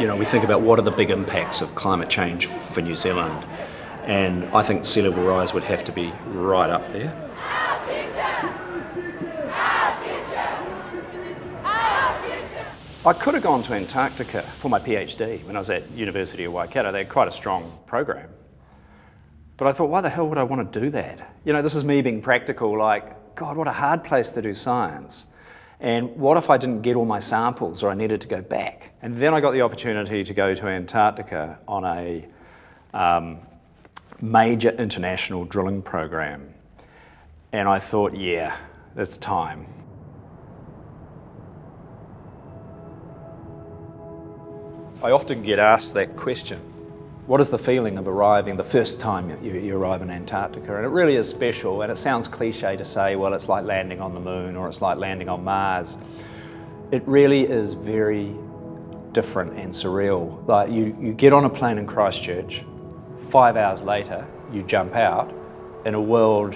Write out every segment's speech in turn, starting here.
You know, we think about what are the big impacts of climate change for New Zealand, and I think sea level rise would have to be right up there. I could have gone to Antarctica for my PhD when I was at University of Waikato. They had quite a strong program. But I thought, why the hell would I want to do that? You know, this is me being practical, like, God, what a hard place to do science. And what if I didn't get all my samples or I needed to go back? And then I got the opportunity to go to Antarctica on a major international drilling program. And I thought, yeah, it's time. I often get asked that question. What is the feeling of arriving the first time you arrive in Antarctica? And it really is special, and it sounds cliche to say, well, it's like landing on the moon or it's like landing on Mars. It really is very different and surreal. Like you get on a plane in Christchurch, 5 hours later, you jump out in a world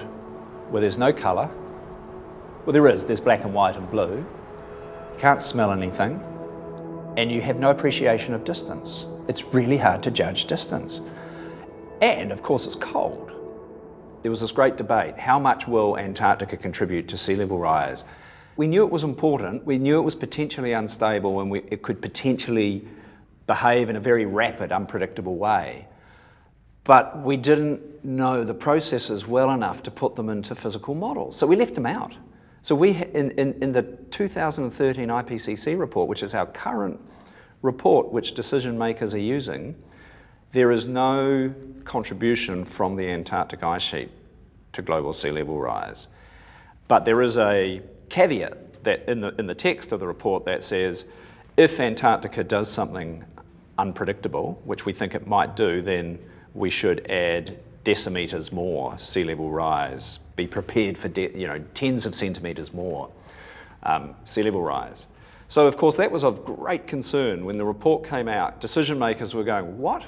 where there's no colour. Well, there's black and white and blue. You can't smell anything, and you have no appreciation of distance. It's really hard to judge distance. And of course it's cold. There was this great debate, how much will Antarctica contribute to sea level rise? We knew it was important, we knew it was potentially unstable, and it could potentially behave in a very rapid, unpredictable way. But we didn't know the processes well enough to put them into physical models, so we left them out. So in the 2013 IPCC report, which is our current report which decision makers are using, there is no contribution from the Antarctic ice sheet to global sea level rise. But there is a caveat that in the text of the report that says, if Antarctica does something unpredictable, which we think it might do, then we should add decimeters more sea level rise. Be prepared for tens of centimetres more sea level rise. So of course that was of great concern when the report came out. Decision makers were going, what?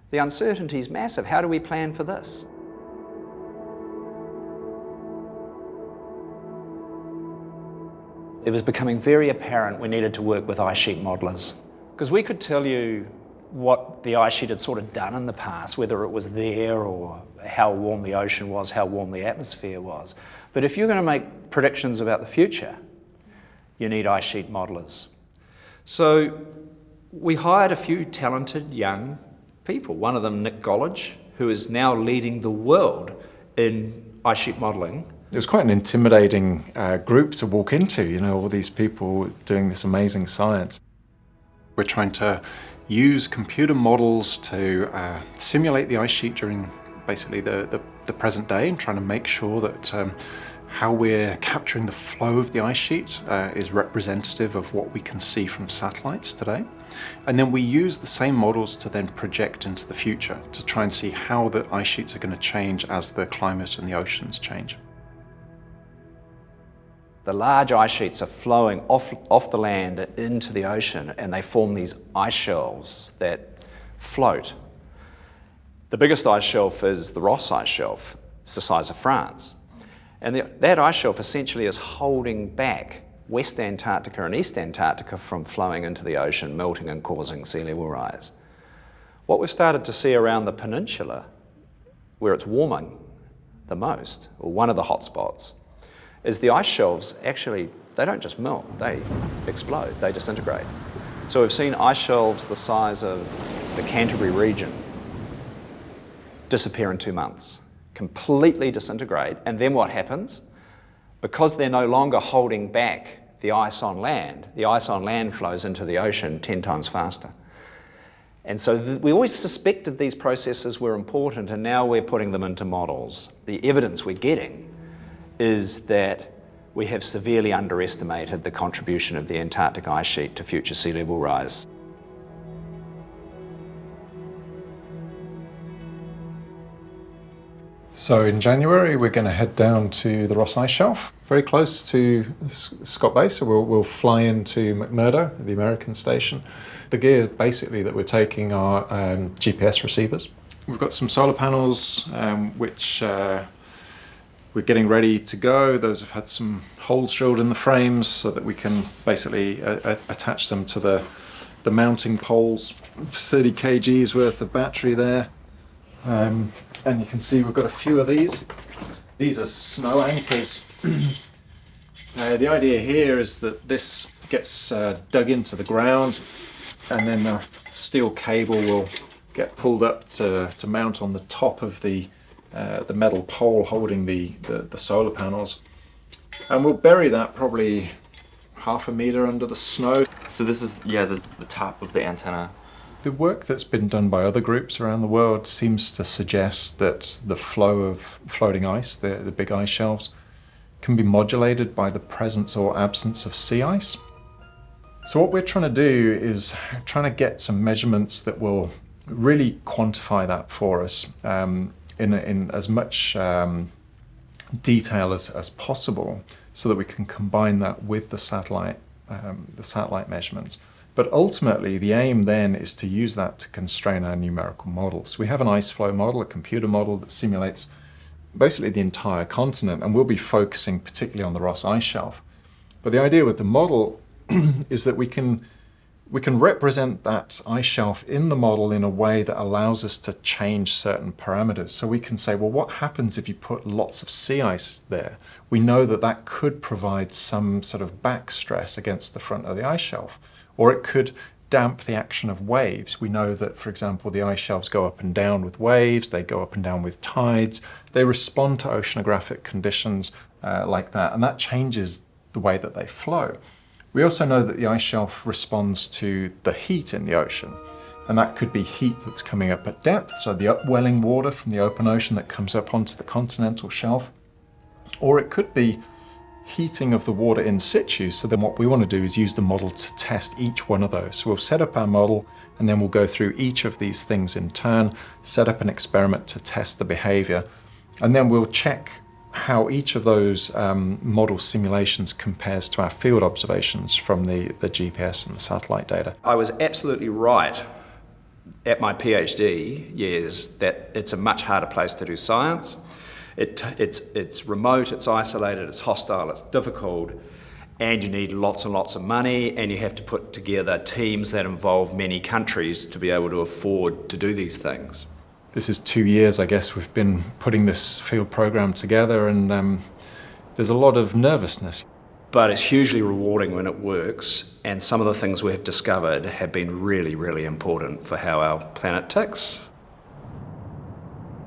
The uncertainty is massive. How do we plan for this? It was becoming very apparent we needed to work with ice sheet modelers, because we could tell you what the ice sheet had sort of done in the past, whether it was there or how warm the ocean was, how warm the atmosphere was. But if you're going to make predictions about the future, you need ice sheet modelers. So we hired a few talented young people, one of them Nick Golledge, who is now leading the world in ice sheet modelling. It was quite an intimidating group to walk into, all these people doing this amazing science. We're trying to use computer models to simulate the ice sheet during basically the present day, and trying to make sure that how we're capturing the flow of the ice sheet is representative of what we can see from satellites today. And then we use the same models to then project into the future to try and see how the ice sheets are going to change as the climate and the oceans change. The large ice sheets are flowing off the land into the ocean, and they form these ice shelves that float. The biggest ice shelf is the Ross ice shelf. It's the size of France. And that ice shelf essentially is holding back West Antarctica and East Antarctica from flowing into the ocean, melting and causing sea level rise. What we've started to see around the peninsula, where it's warming the most, or one of the hot spots, is the ice shelves actually, they don't just melt, they explode, they disintegrate. So we've seen ice shelves the size of the Canterbury region disappear in 2 months. Completely disintegrate, and then what happens? Because they're no longer holding back the ice on land flows into the ocean 10 times faster. And so we always suspected these processes were important, and now we're putting them into models. The evidence we're getting is that we have severely underestimated the contribution of the Antarctic ice sheet to future sea level rise. So in January, we're going to head down to the Ross Ice Shelf, very close to Scott Base, so we'll fly into McMurdo, the American station. The gear basically that we're taking are GPS receivers. We've got some solar panels, which we're getting ready to go. Those have had some holes drilled in the frames so that we can basically attach them to the mounting poles. 30 kgs worth of battery there. And you can see we've got a few of these. These are snow anchors. The idea here is that this gets dug into the ground, and then the steel cable will get pulled up to mount on the top of the metal pole holding the solar panels. And we'll bury that probably half a meter under the snow. So this is, yeah, the top of the antenna. The work that's been done by other groups around the world seems to suggest that the flow of floating ice, the big ice shelves, can be modulated by the presence or absence of sea ice. So what we're trying to do is trying to get some measurements that will really quantify that for us in as much detail as possible, so that we can combine that with the satellite measurements. But ultimately, the aim then is to use that to constrain our numerical models. We have an ice flow model, a computer model that simulates basically the entire continent, and we'll be focusing particularly on the Ross Ice Shelf. But the idea with the model is that we can represent that ice shelf in the model in a way that allows us to change certain parameters. So we can say, well, what happens if you put lots of sea ice there? We know that that could provide some sort of back stress against the front of the ice shelf, or it could damp the action of waves. We know that, for example, the ice shelves go up and down with waves, they go up and down with tides, they respond to oceanographic conditions like that, and that changes the way that they flow. We also know that the ice shelf responds to the heat in the ocean, and that could be heat that's coming up at depth, so the upwelling water from the open ocean that comes up onto the continental shelf, or it could be heating of the water in situ. So then what we want to do is use the model to test each one of those. So we'll set up our model, and then we'll go through each of these things in turn, set up an experiment to test the behavior, and then we'll check how each of those model simulations compares to our field observations from the GPS and the satellite data. I was absolutely right at my PhD years that it's a much harder place to do science. It's remote, it's isolated, it's hostile, it's difficult, and you need lots and lots of money, and you have to put together teams that involve many countries to be able to afford to do these things. This is 2 years, I guess, we've been putting this field program together, and there's a lot of nervousness. But it's hugely rewarding when it works, and some of the things we have discovered have been really, really important for how our planet ticks.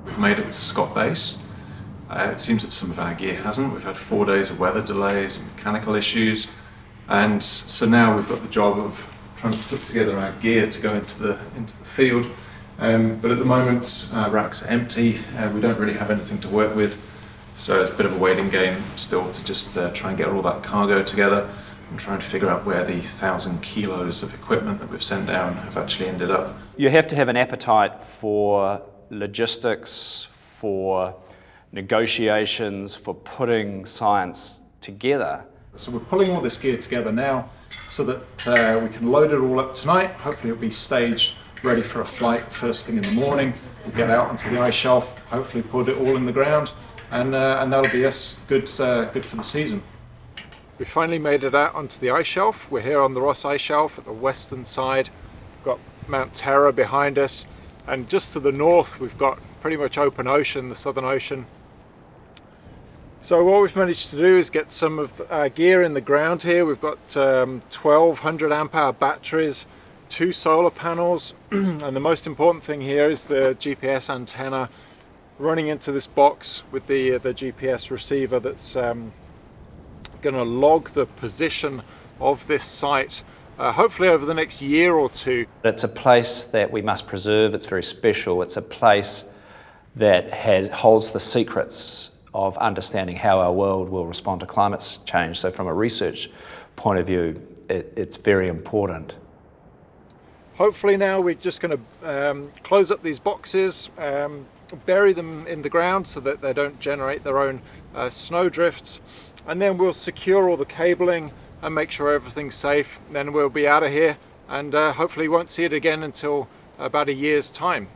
We've made it to Scott Base. It seems that some of our gear hasn't. We've had 4 days of weather delays and mechanical issues, and so now we've got the job of trying to put together our gear to go into the field. But at the moment, our racks are empty. We don't really have anything to work with, so it's a bit of a waiting game still to just try and get all that cargo together and try and figure out where the 1,000 kilos of equipment that we've sent down have actually ended up. You have to have an appetite for logistics, for negotiations, for putting science together. So we're pulling all this gear together now so that we can load it all up tonight. Hopefully it'll be staged, ready for a flight first thing in the morning. We'll get out onto the ice shelf, hopefully put it all in the ground, and that'll be us good for the season. We finally made it out onto the ice shelf. We're here on the Ross Ice Shelf at the western side. We've got Mount Terror behind us, and just to the north we've got pretty much open ocean, the Southern Ocean. So what we've managed to do is get some of our gear in the ground here. We've got 1200 amp hour batteries, 2 solar panels, and the most important thing here is the GPS antenna running into this box with the GPS receiver that's going to log the position of this site hopefully over the next year or two. It's a place that we must preserve. It's very special. It's a place that holds the secrets of understanding how our world will respond to climate change. So from a research point of view, it's very important. Hopefully now we're just going to close up these boxes, bury them in the ground so that they don't generate their own snow drifts, and then we'll secure all the cabling and make sure everything's safe. Then we'll be out of here, and hopefully won't see it again until about a year's time.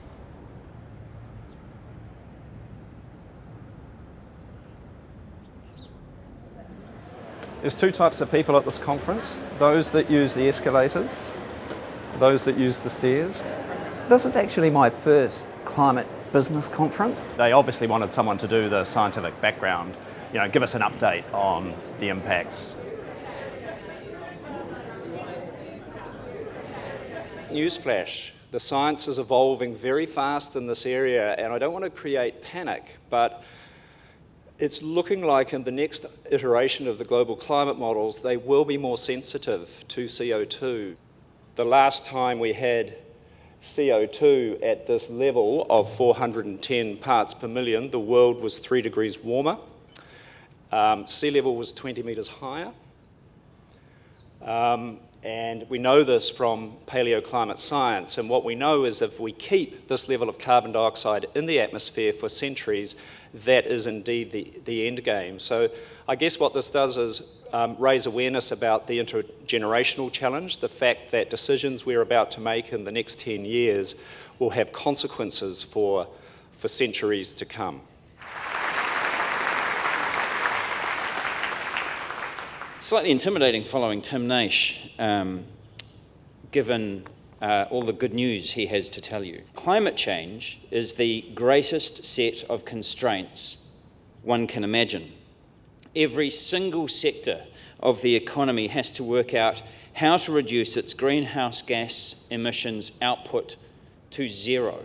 There's two types of people at this conference. Those that use the escalators, those that use the stairs. This is actually my first climate business conference. They obviously wanted someone to do the scientific background, give us an update on the impacts. Newsflash, the science is evolving very fast in this area, and I don't want to create panic, but it's looking like in the next iteration of the global climate models, they will be more sensitive to CO2. The last time we had CO2 at this level of 410 parts per million, the world was 3 degrees warmer. Sea level was 20 metres higher. And we know this from paleoclimate science, and what we know is if we keep this level of carbon dioxide in the atmosphere for centuries, that is indeed the end game. So I guess what this does is raise awareness about the intergenerational challenge, the fact that decisions we're about to make in the next 10 years will have consequences for centuries to come. Slightly intimidating following Tim Naish, given all the good news he has to tell you. Climate change is the greatest set of constraints one can imagine. Every single sector of the economy has to work out how to reduce its greenhouse gas emissions output to zero.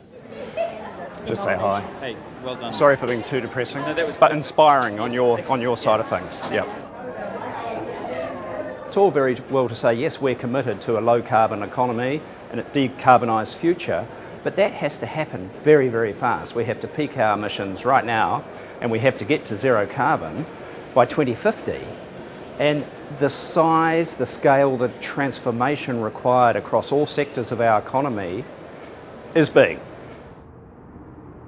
Just say hi. Hey, well done. Sorry for being too depressing, No, that was but inspiring on your side of things. Yeah. It's all very well to say, yes, we're committed to a low-carbon economy and a decarbonised future, but that has to happen very, very fast. We have to peak our emissions right now, and we have to get to zero carbon by 2050. And the size, the scale, the transformation required across all sectors of our economy is big.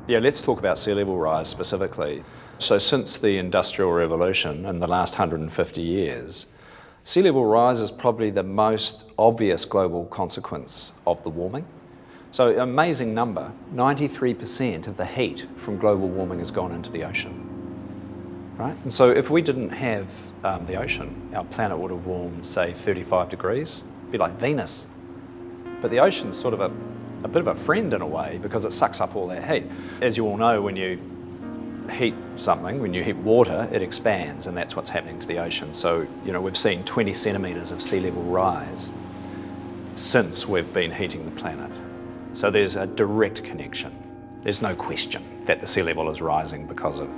Yeah, let's talk about sea level rise specifically. So since the Industrial Revolution in the last 150 years, sea level rise is probably the most obvious global consequence of the warming. So an amazing number, 93% of the heat from global warming has gone into the ocean, right? And so if we didn't have the ocean, our planet would have warmed, say, 35 degrees. It'd be like Venus. But the ocean's sort of a bit of a friend in a way because it sucks up all that heat. As you all know, when you heat something, when you heat water, it expands, and that's what's happening to the ocean. So, we've seen 20 centimetres of sea level rise since we've been heating the planet. So there's a direct connection. There's no question that the sea level is rising because of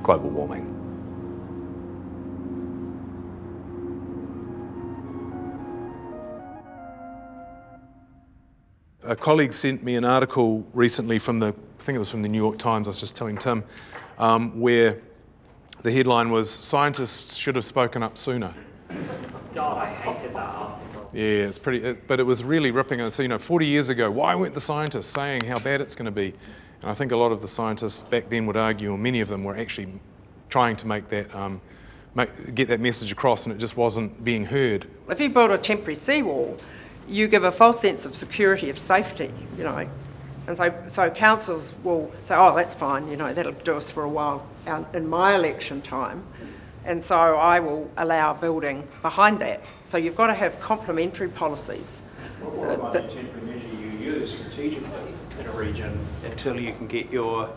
global warming. A colleague sent me an article recently I think it was from the New York Times, I was just telling Tim, where the headline was, "Scientists should have spoken up sooner." Oh, I hated that article. Yeah, but it was really ripping it. So, 40 years ago, why weren't the scientists saying how bad it's going to be? And I think a lot of the scientists back then would argue, or many of them were actually trying to make that, get that message across, and it just wasn't being heard. If you build a temporary seawall, you give a false sense of security, of safety, And so councils will say, oh, that's fine, that'll do us for a while in my election time. And so I will allow building behind that. So you've got to have complementary policies. What might be a temporary measure you use strategically in a region until you can get your,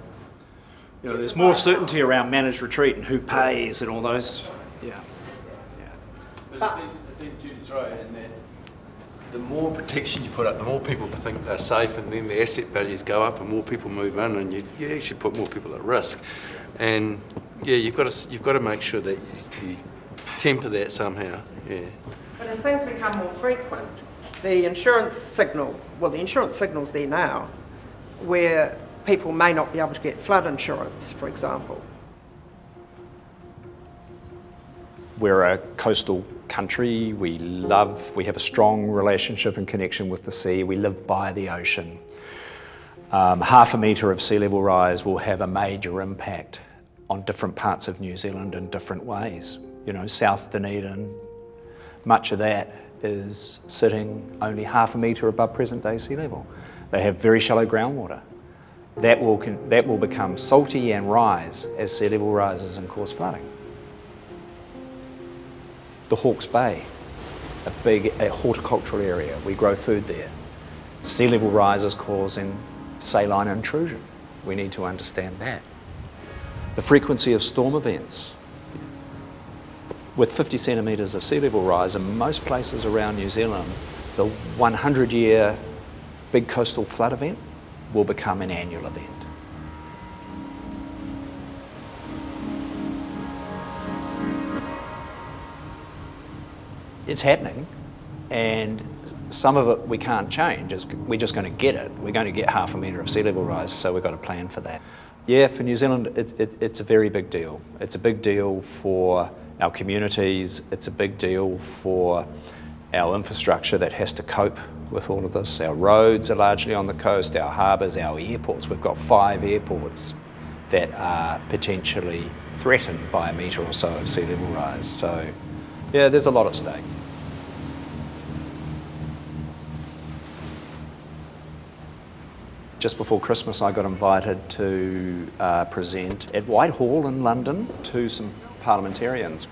there's more certainty around managed retreat and who pays and all those, But I think Judy's right in that the more protection you put up, the more people think they're safe, and then the asset values go up and more people move in, and you actually put more people at risk. And you've got to make sure that you temper that somehow. Yeah. But as things become more frequent, the insurance signal's there now, where people may not be able to get flood insurance, for example. We're a coastal country. We have a strong relationship and connection with the sea. We live by the ocean. Half a metre of sea level rise will have a major impact on different parts of New Zealand in different ways. South Dunedin, much of that is sitting only half a metre above present day sea level. They have very shallow groundwater. That will become salty and rise as sea level rises and cause flooding. The Hawke's Bay, a big horticultural area. We grow food there. Sea level rise is causing saline intrusion. We need to understand that. The frequency of storm events. With 50 centimetres of sea level rise in most places around New Zealand, the 100-year big coastal flood event will become an annual event. It's happening, and some of it we can't change. We're just going to get it. We're going to get 0.5 metre of sea level rise, so we've got to plan for that. Yeah, for New Zealand, it's a very big deal. It's a big deal for our communities. It's a big deal for our infrastructure that has to cope with all of this. Our roads are largely on the coast, our harbours, our airports. We've got 5 airports that are potentially threatened by 1 metre or so of sea level rise. So, yeah, there's a lot at stake. Just before Christmas, I got invited to present at Whitehall in London to some parliamentarians.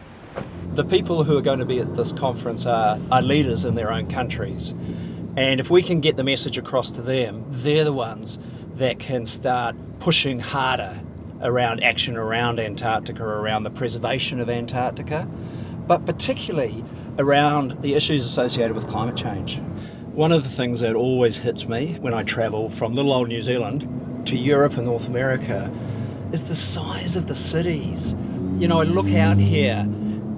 The people who are going to be at this conference are leaders in their own countries. And if we can get the message across to them, they're the ones that can start pushing harder around action around Antarctica, around the preservation of Antarctica, but particularly around the issues associated with climate change. One of the things that always hits me when I travel from little old New Zealand to Europe and North America is the size of the cities. You know, I look out here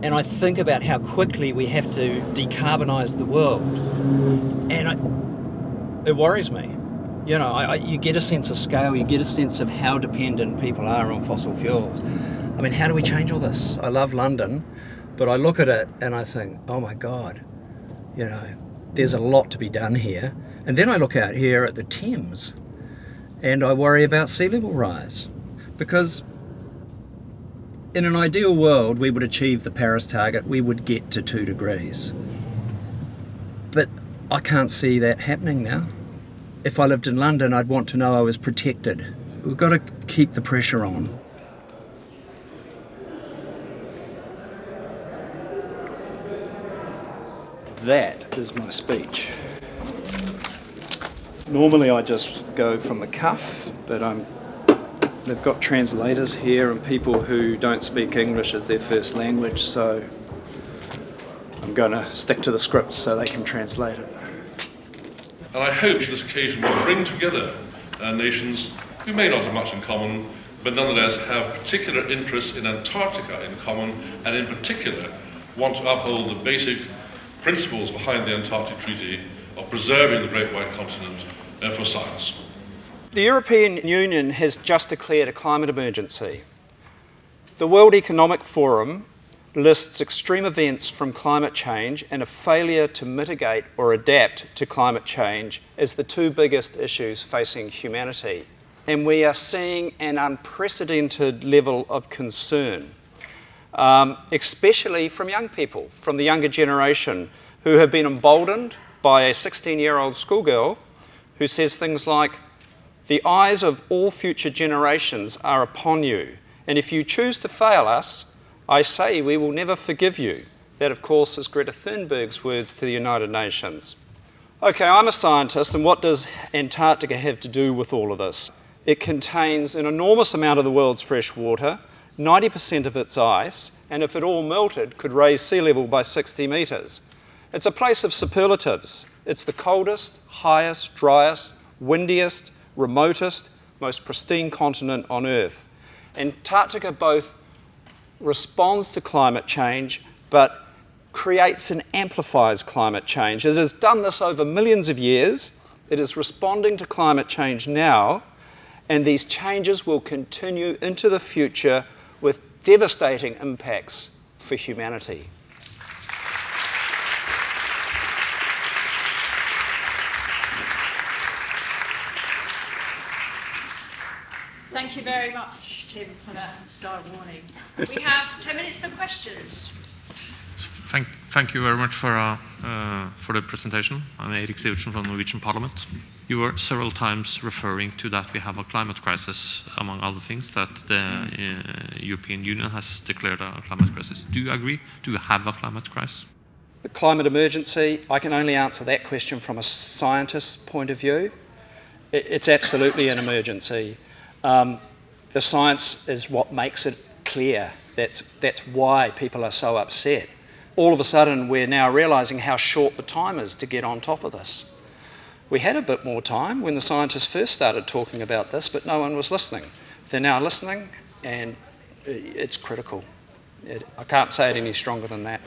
and I think about how quickly we have to decarbonise the world, and it worries me. You know, you get a sense of scale, you get a sense of how dependent people are on fossil fuels. I mean, how do we change all this? I love London, but I look at it and I think, oh my God, you know, there's a lot to be done here. And then I look out here at the Thames and I worry about sea level rise, because in an ideal world, we would achieve the Paris target, we would get to 2 degrees. But I can't see that happening now. If I lived in London, I'd want to know I was protected. We've got to keep the pressure on. That is my speech. Normally I just go from the cuff, but they've got translators here and people who don't speak English as their first language, so I'm going to stick to the script so they can translate it. And I hope this occasion will bring together nations who may not have much in common, but nonetheless have particular interests in Antarctica in common, and in particular want to uphold the basic principles behind the Antarctic Treaty of preserving the Great White Continent for science. The European Union has just declared a climate emergency. The World Economic Forum lists extreme events from climate change and a failure to mitigate or adapt to climate change as the 2 biggest issues facing humanity. And we are seeing an unprecedented level of concern, especially from young people, from the younger generation, who have been emboldened by a 16-year-old schoolgirl who says things like, "The eyes of all future generations are upon you, and if you choose to fail us, I say we will never forgive you." That, of course, is Greta Thunberg's words to the United Nations. Okay, I'm a scientist, and what does Antarctica have to do with all of this? It contains an enormous amount of the world's fresh water, 90% of its ice, and if it all melted, could raise sea level by 60 metres. It's a place of superlatives. It's the coldest, highest, driest, windiest, remotest, most pristine continent on Earth. Antarctica both responds to climate change, but creates and amplifies climate change. It has done this over millions of years. It is responding to climate change now, and these changes will continue into the future with devastating impacts for humanity. Thank you very much, Tim, for that start warning. We have 10 minutes for questions. Thank you very much for for the presentation. I'm Erik Sivertsen from the Norwegian Parliament. You were several times referring to that we have a climate crisis, among other things, that the European Union has declared a climate crisis. Do you agree? Do we have a climate crisis? The climate emergency, I can only answer that question from a scientist's point of view. It's absolutely an emergency. The science is what makes it clear. That's why people are so upset. All of a sudden, we're now realising how short the time is to get on top of this. We had a bit more time when the scientists first started talking about this, but no one was listening. They're now listening, and it's critical. I can't say it any stronger than that.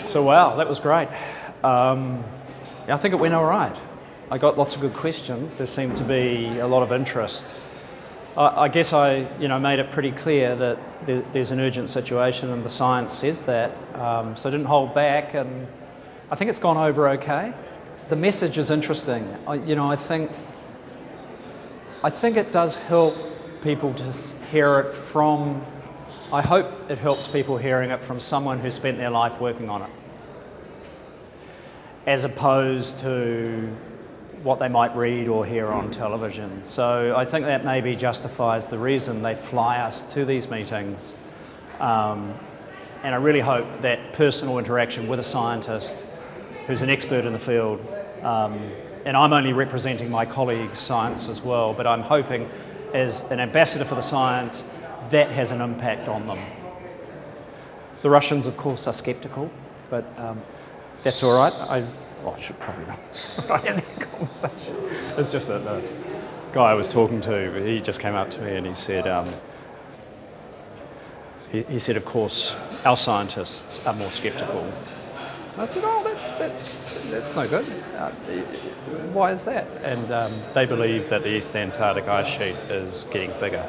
So, wow, that was great. I think it went all right. I got lots of good questions. There seemed to be a lot of interest. I guess I made it pretty clear that there's an urgent situation and the science says that. So I didn't hold back, and I think it's gone over okay. The message is interesting. I think it does help people to hear it from, I hope it helps people hearing it from someone who spent their life working on it, as opposed to what they might read or hear on television. So I think that maybe justifies the reason they fly us to these meetings. And I really hope that personal interaction with a scientist who's an expert in the field, and I'm only representing my colleagues' science as well, but I'm hoping as an ambassador for the science, that has an impact on them. The Russians, of course, are sceptical, but that's all right. I should probably not end the conversation. It's just that the guy I was talking to, he just came up to me and he said, he said, of course, our scientists are more sceptical. I said, oh, that's no good. Why is that? And they believe that the East Antarctic ice sheet is getting bigger,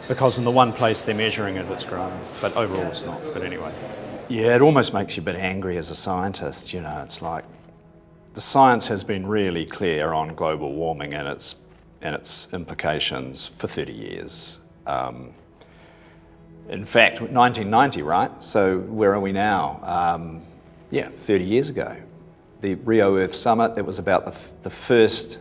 because in the one place they're measuring it, it's growing, but overall it's not. But anyway. Yeah, it almost makes you a bit angry as a scientist, it's like the science has been really clear on global warming and its implications for 30 years. In fact, 1990, right? So where are we now? 30 years ago. The Rio Earth Summit, it was about the first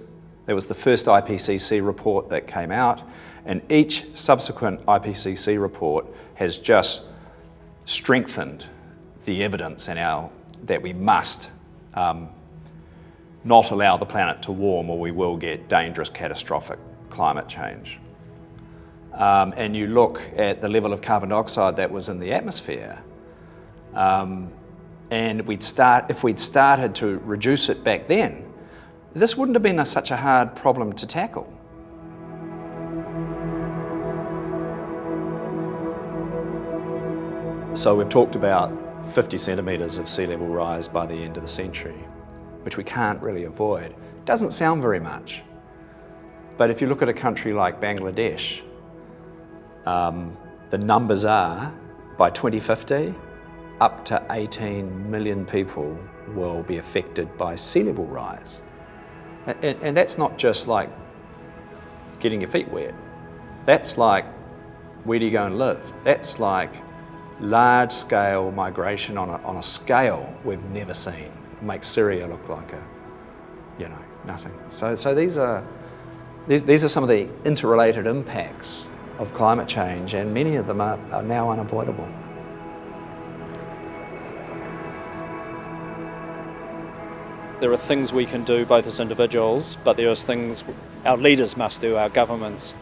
IPCC report that came out, and each subsequent IPCC report has just strengthened the evidence that we must not allow the planet to warm, or we will get dangerous, catastrophic climate change. And you look at the level of carbon dioxide that was in the atmosphere, and if we'd started to reduce it back then, this wouldn't have been such a hard problem to tackle. So we've talked about 50 centimetres of sea level rise by the end of the century, which we can't really avoid. Doesn't sound very much, but if you look at a country like Bangladesh, the numbers are, by 2050, up to 18 million people will be affected by sea level rise. And that's not just like getting your feet wet. That's like, where do you go and live? That's like large-scale migration on a scale we've never seen. It makes Syria look like nothing. So these are some of the interrelated impacts of climate change, and many of them are now unavoidable. There are things we can do both as individuals, but there are things our leaders must do, our governments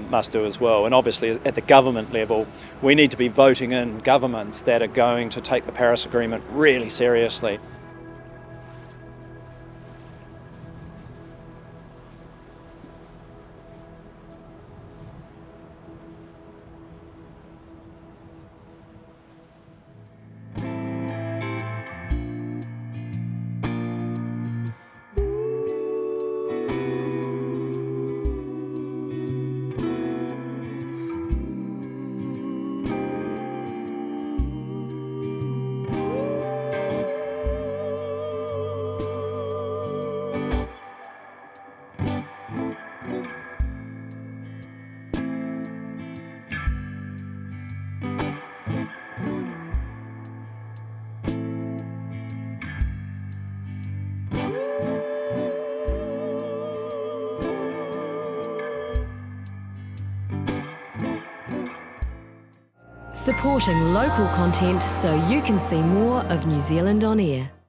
must do as well. And obviously at the government level, we need to be voting in governments that are going to take the Paris Agreement really seriously. supporting local content so you can see more of New Zealand on air.